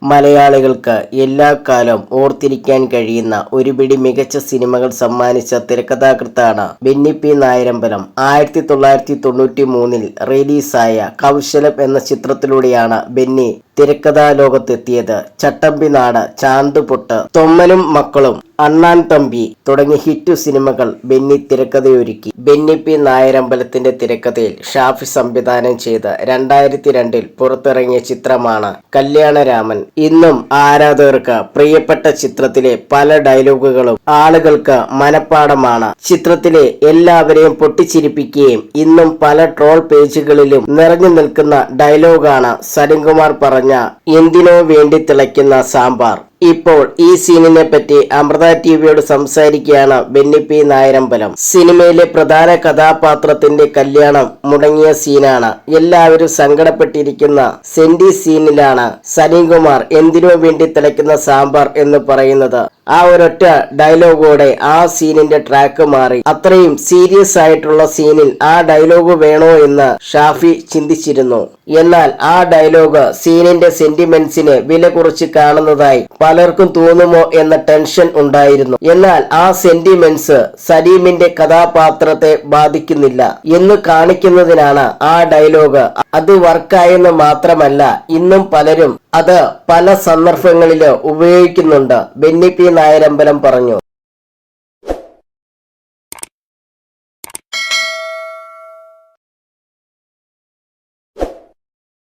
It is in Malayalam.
മലയാളികൾക്ക് എല്ലാക്കാലം ഓർത്തിരിക്കാൻ കഴിയുന്ന ഒരുപിടി മികച്ച സിനിമകൾ സമ്മാനിച്ച തിരക്കഥാകൃത്താണ് ബെന്നി പി നായരമ്പലം. 1993 റിലീസായ കൗശലം എന്ന ചിത്രത്തിലൂടെയാണ് ബെന്നി തിരക്കഥാ ലോകത്തെത്തിയത്. ചട്ടമ്പിനാട്, ചാന്തുപൊട്ട്, തൊമ്മനും മക്കളും, അണ്ണാൻ തമ്പി തുടങ്ങിയ ഹിറ്റ് സിനിമകൾ ബെന്നി തിരക്കഥയൊരുക്കി. ബെന്നി പി നായരമ്പലത്തിന്റെ തിരക്കഥയിൽ ഷാഫി സംവിധാനം ചെയ്ത് 2002 പുറത്തിറങ്ങിയ ചിത്രമാണ് കല്യാണരാമൻ. ഇന്നും ആരാധകർക്ക് പ്രിയപ്പെട്ട ചിത്രത്തിലെ പല ഡയലോഗുകളും ആളുകൾക്ക് മനഃപ്പാഠമാണ്. ചിത്രത്തിലെ എല്ലാവരെയും പൊട്ടിച്ചിരിപ്പിക്കുകയും ഇന്നും പല ട്രോൾ പേജുകളിലും നിറഞ്ഞു നിൽക്കുന്ന ഡയലോഗാണ് സലിംകുമാർ പറഞ്ഞ എന്തിനോ വേണ്ടി തിളയ്ക്കുന്ന സാമ്പാർ. ഇപ്പോൾ ഈ സീനിനെ പറ്റി അമൃത ടിവിയോട് സംസാരിക്കുകയാണ് ബെന്നി പി നായരമ്പലം. സിനിമയിലെ പ്രധാന കഥാപാത്രത്തിന്റെ കല്യാണം മുടങ്ങിയ സീനാണ്. എല്ലാവരും സങ്കടപ്പെട്ടിരിക്കുന്ന സെന്റി സീനിലാണ് സലീംകുമാർ എന്തിനോ വേണ്ടി തിളയ്ക്കുന്ന സാമ്പാർ എന്ന് പറയുന്നത്. ആ ഒരൊറ്റ ഡയലോഗോടെ ആ സീനിന്റെ ട്രാക്ക് മാറി. അത്രയും സീരിയസ് ആയിട്ടുള്ള സീനിൽ ആ ഡയലോഗ് വേണോ എന്ന് ഷാഫി ചിന്തിച്ചിരുന്നു. എന്നാൽ ആ ഡയലോഗ് സീനിന്റെ സെന്റിമെന്റ്സിന് വില കുറച്ച് കാണുന്നതായി പലർക്കും തോന്നുമോ എന്ന ടെൻഷൻ ഉണ്ടായിരുന്നു. എന്നാൽ ആ സെന്റിമെന്റ്സ് സലീമിന്റെ കഥാപാത്രത്തെ ബാധിക്കുന്നില്ല എന്ന് കാണിക്കുന്നതിനാണ് ആ ഡയലോഗ്. അത് വർക്കായെന്ന് മാത്രമല്ല, ഇന്നും പലരും അത് പല സന്ദർഭങ്ങളില് ഉപയോഗിക്കുന്നുണ്ട്. ബെന്നി പി നായരമ്പലം പറഞ്ഞു.